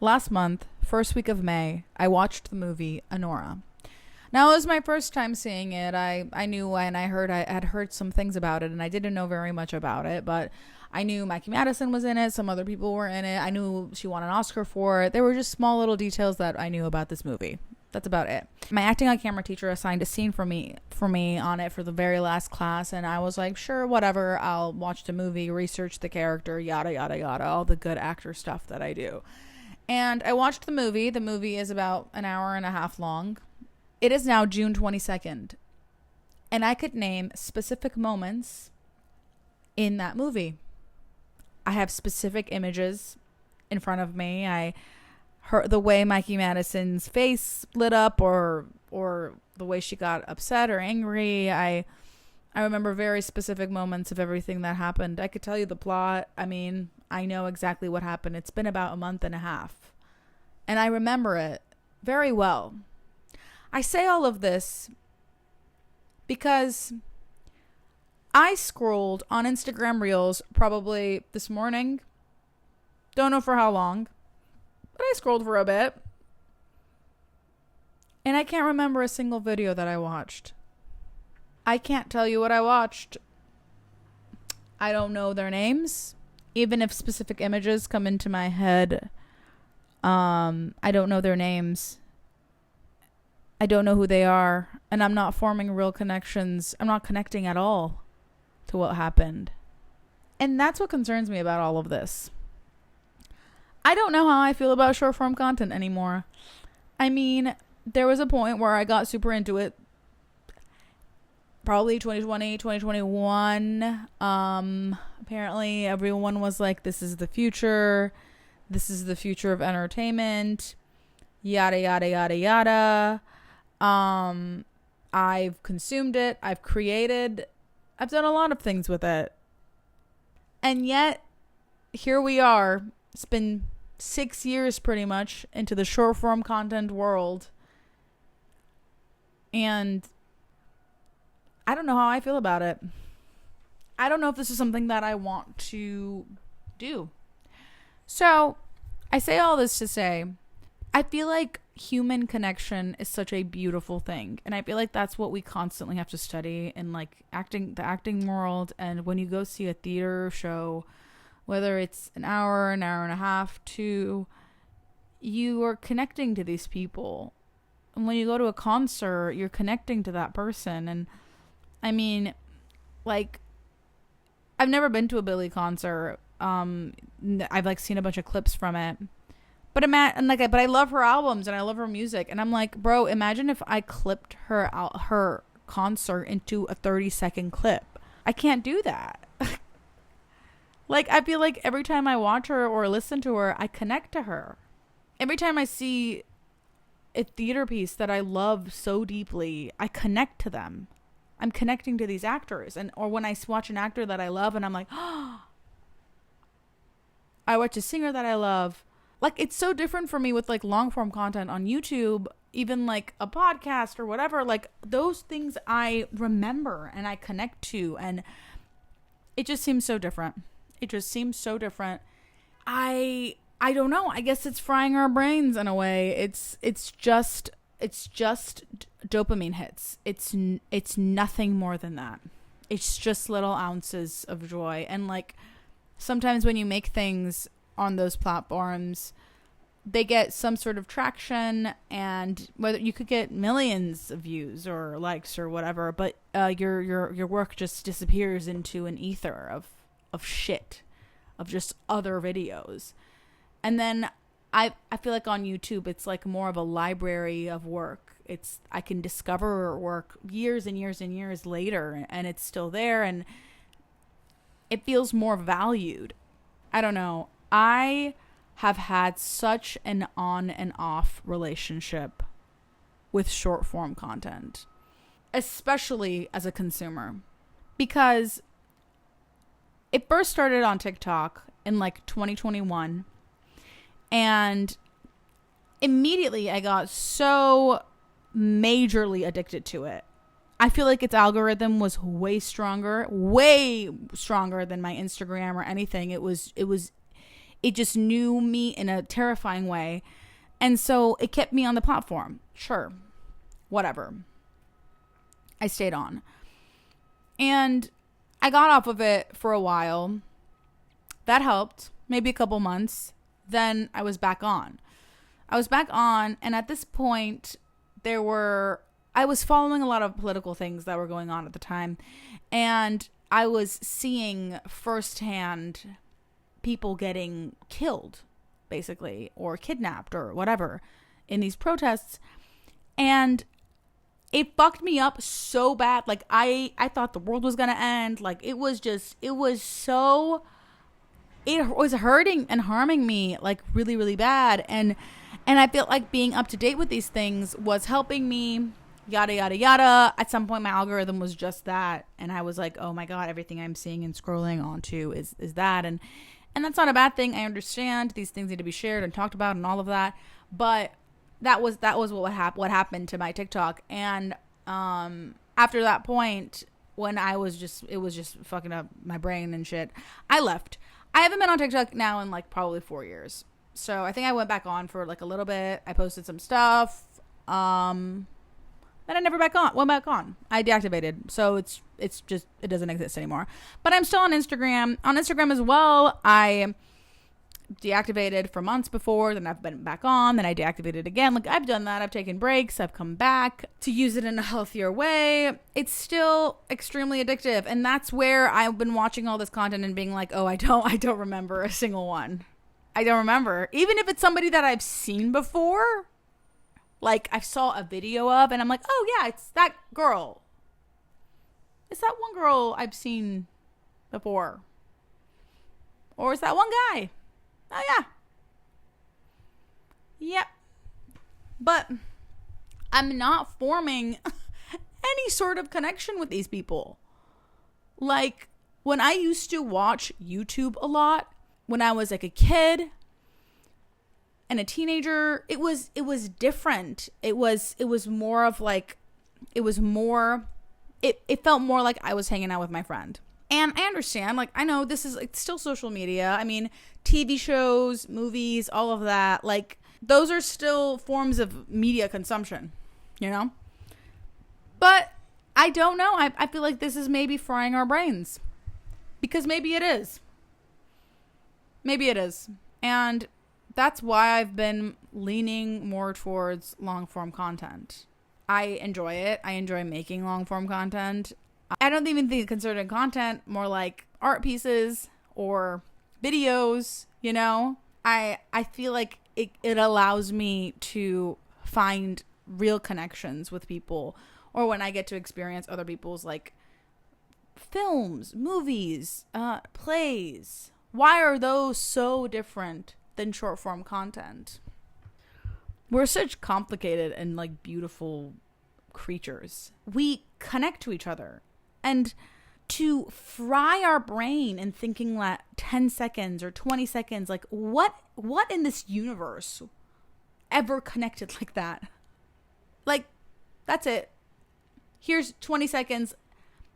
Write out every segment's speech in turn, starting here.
Last month, first week of May, I watched the movie Anora. Now, it was my first time seeing it. I knew and I had heard some things about it, and I didn't know very much about it, but I knew Mikey Madison was in it. Some other people were in it. I knew she won an Oscar for it. There were just small little details that I knew about this movie. That's about it. My acting on camera teacher assigned a scene for me on it for the very last class, and I was like, sure, whatever. I'll watch the movie, research the character, yada, yada, yada, all the good actor stuff that I do. And I watched the movie. The movie is about an hour and a half long. It is now June 22nd, and I could name specific moments in that movie. I have specific images in front of me. The way Mikey Madison's face lit up, or the way she got upset or angry. I remember very specific moments of everything that happened. I could tell you the plot. I mean, I know exactly what happened. It's been about a month and a half, and I remember it very well. I say all of this because I scrolled on Instagram Reels probably this morning. Don't know for how long, but I scrolled for a bit. And I can't remember a single video that I watched. I can't tell you what I watched. I don't know their names. Even if specific images come into my head, I don't know their names. I don't know who they are, and I'm not forming real connections. I'm not connecting at all to what happened. And that's what concerns me about all of this. I don't know how I feel about short form content anymore. I mean, there was a point where I got super into it. Probably 2020, 2021. Apparently everyone was like, this is the future. This is the future of entertainment. Yada, yada, yada, yada. I've consumed it. I've done a lot of things with it. And yet, here we are. It's been 6 years pretty much into the short form content world. And I don't know how I feel about it. I don't know if this is something that I want to do. So, I say all this to say, I feel like human connection is such a beautiful thing, and I feel like that's what we constantly have to study in like the acting world. And when you go see a theater show, whether it's an hour and a half, 2, you are connecting to these people. And when you go to a concert, you're connecting to that person. And I mean, like, I've never been to a Billie concert. I've like seen a bunch of clips from it. But I love her albums and I love her music. And I'm like, bro, imagine if I clipped her concert into a 30-second clip. I can't do that. Like, I feel like every time I watch her or listen to her, I connect to her. Every time I see a theater piece that I love so deeply, I connect to them. I'm connecting to these actors. Or when I watch an actor that I love and I'm like, oh, I watch a singer that I love. Like, it's so different for me with like long form content on YouTube, even like a podcast or whatever. Like, those things I remember and I connect to, and it just seems so different. I don't know. I guess it's frying our brains in a way. It's just dopamine hits. It's nothing more than that. It's just little ounces of joy. And like, sometimes when you make things on those platforms, they get some sort of traction, and whether you could get millions of views or likes or whatever, but your work just disappears into an ether of shit, of just other videos. And then I feel like on YouTube it's like more of a library of work. I can discover work years and years and years later, and it's still there, and it feels more valued. I don't know. I have had such an on and off relationship with short form content, especially as a consumer, because it first started on TikTok in like 2021, and immediately I got so majorly addicted to it. I feel like its algorithm was way stronger than my Instagram or anything. it just knew me in a terrifying way. And so it kept me on the platform. Sure. Whatever. I stayed on. And I got off of it for a while. That helped. Maybe a couple months. Then I was back on. And at this point, I was following a lot of political things that were going on at the time. And I was seeing firsthand people getting killed, basically, or kidnapped or whatever in these protests. And it fucked me up so bad. Like, I thought the world was going to end. Like, it was hurting and harming me, like, really, really bad. And I felt like being up to date with these things was helping me, yada, yada, yada. At some point, my algorithm was just that. And I was like, oh my God, everything I'm seeing and scrolling onto is that. And that's not a bad thing. I understand these things need to be shared and talked about and all of that. But that was what happened to my TikTok. And after that point, when it was just fucking up my brain and shit, I left. I haven't been on TikTok now in like probably 4 years. So I think I went back on for like a little bit. I posted some stuff. Then I never went back on. I deactivated. So it's just, it doesn't exist anymore. But I'm still on Instagram. On Instagram as well, I deactivated for months before. Then I've been back on. Then I deactivated again. Like, I've done that. I've taken breaks. I've come back to use it in a healthier way. It's still extremely addictive. And that's where I've been watching all this content and being like, oh, I don't remember a single one. I don't remember. Even if it's somebody that I've seen before, like I saw a video of, and I'm like, oh yeah, it's that girl. It's that one girl I've seen before. Or it's that one guy. Oh yeah. Yep. But I'm not forming any sort of connection with these people. Like, when I used to watch YouTube a lot, when I was like a kid and a teenager, it was different. It more of like, it felt more like I was hanging out with my friend. And I understand, like, I know this is like still social media. I mean, TV shows, movies, all of that, like, those are still forms of media consumption, you know? But I don't know. I feel like this is maybe frying our brains. Because maybe it is. Maybe it is. And that's why I've been leaning more towards long form content. I enjoy it. I enjoy making long form content. I don't even think consider content, more like art pieces or videos, you know? I feel like it allows me to find real connections with people, or when I get to experience other people's like films, movies, plays. Why are those so different than short form content? We're such complicated and like beautiful creatures. We connect to each other. And to fry our brain in thinking that 10 seconds or 20 seconds, like what in this universe ever connected like that? Like, that's it. Here's 20 seconds.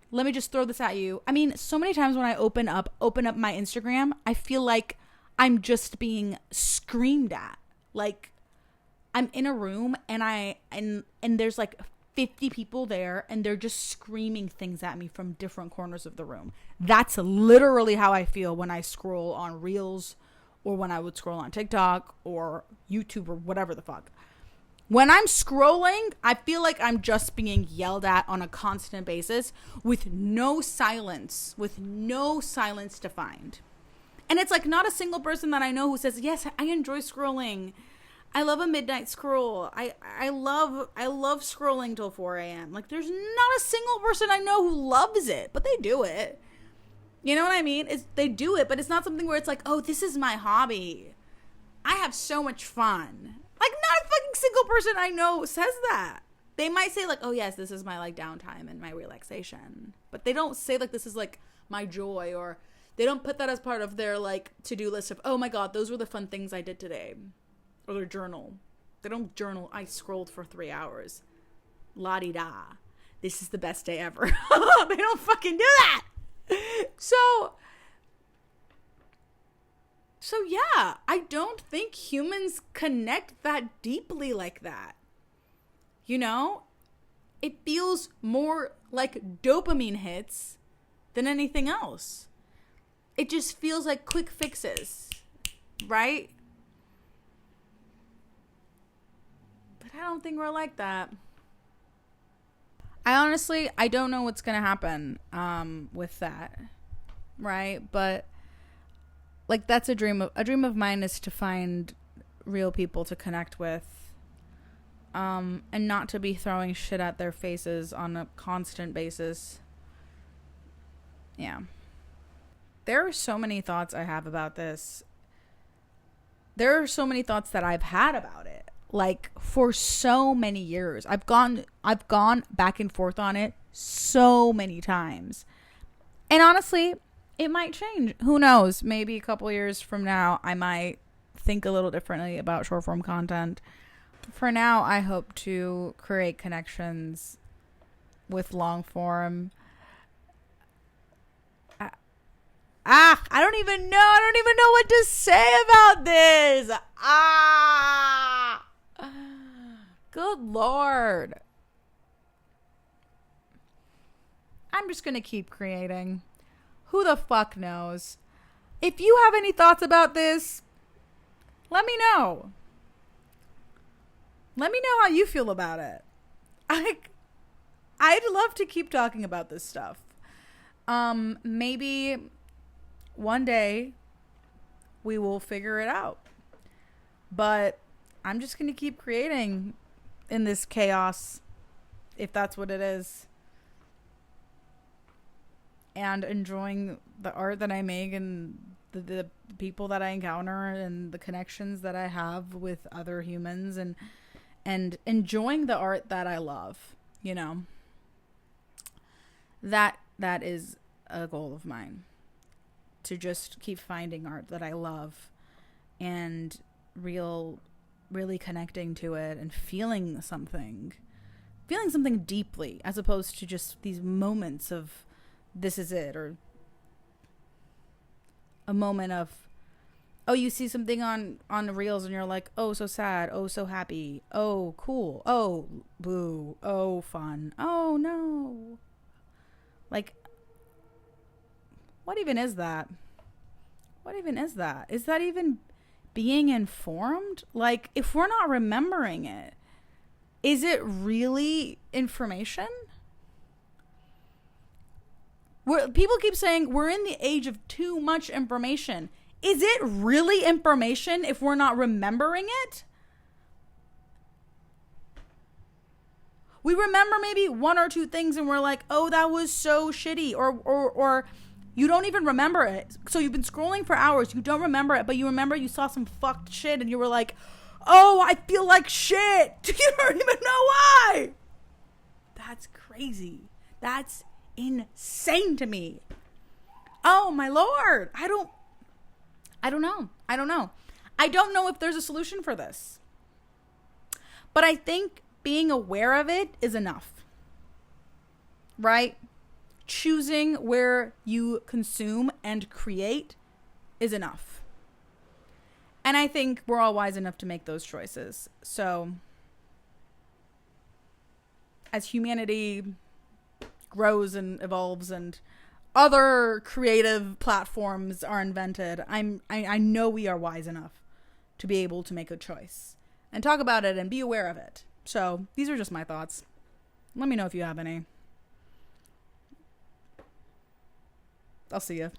Let me just throw this at you. I mean, so many times when I open up my Instagram, I feel like I'm just being screamed at. Like, I'm in a room and there's like 50 people there and they're just screaming things at me from different corners of the room. That's literally how I feel when I scroll on Reels, or when I would scroll on TikTok or YouTube or whatever the fuck. When I'm scrolling, I feel like I'm just being yelled at on a constant basis with no silence to find. And it's like not a single person that I know who says, yes, I enjoy scrolling. I love a midnight scroll. I love scrolling till 4 a.m. Like, there's not a single person I know who loves it, but they do it. You know what I mean? They do it, but it's not something where it's like, oh, this is my hobby. I have so much fun. Like, not a fucking single person I know says that. They might say like, oh yes, this is my like downtime and my relaxation. But they don't say like, this is like my joy, or they don't put that as part of their like to-do list of, oh my God, those were the fun things I did today. Or their journal. They don't journal, I scrolled for 3 hours. La-di-da. This is the best day ever. They don't fucking do that. So So yeah, I don't think humans connect that deeply like that. You know? It feels more like dopamine hits than anything else. It just feels like quick fixes, right? But I don't think we're like that. I don't know what's going to happen with that, right? But like that's a dream of mine is to find real people to connect with, and not to be throwing shit at their faces on a constant basis. Yeah. There are so many thoughts I have about this. There are so many thoughts that I've had about it. Like for so many years. I've gone back and forth on it so many times. And honestly, it might change. Who knows? Maybe a couple years from now, I might think a little differently about short form content. For now, I hope to create connections with long form. I don't even know what to say about this. Good Lord. I'm just going to keep creating. Who the fuck knows? If you have any thoughts about this, let me know. Let me know how you feel about it. I'd love to keep talking about this stuff. Maybe one day we will figure it out. But I'm just going to keep creating in this chaos, if that's what it is. And enjoying the art that I make and the people that I encounter and the connections that I have with other humans and enjoying the art that I love, you know. That is a goal of mine. To just keep finding art that I love and really connecting to it and feeling something deeply, as opposed to just these moments of this is it, or a moment of, oh, you see something on the reels and you're like, oh, so sad, oh, so happy, oh, cool, oh, boo, oh, fun, oh, no. Like, what even is that? What even is that? Is that even being informed? Like, if we're not remembering it, is it really information? People keep saying we're in the age of too much information. Is it really information if we're not remembering it? We remember maybe one or two things and we're like, oh, that was so shitty. Or you don't even remember it. So you've been scrolling for hours. You don't remember it, but you remember you saw some fucked shit and you were like, oh, I feel like shit. You don't even know why. That's crazy. That's insane to me. Oh my Lord. I don't know. I don't know if there's a solution for this. But I think being aware of it is enough. Right? Choosing where you consume and create is enough. And I think we're all wise enough to make those choices. So as humanity grows and evolves and other creative platforms are invented, I know we are wise enough to be able to make a choice and talk about it and be aware of it. So these are just my thoughts. Let me know if you have any. I'll see you.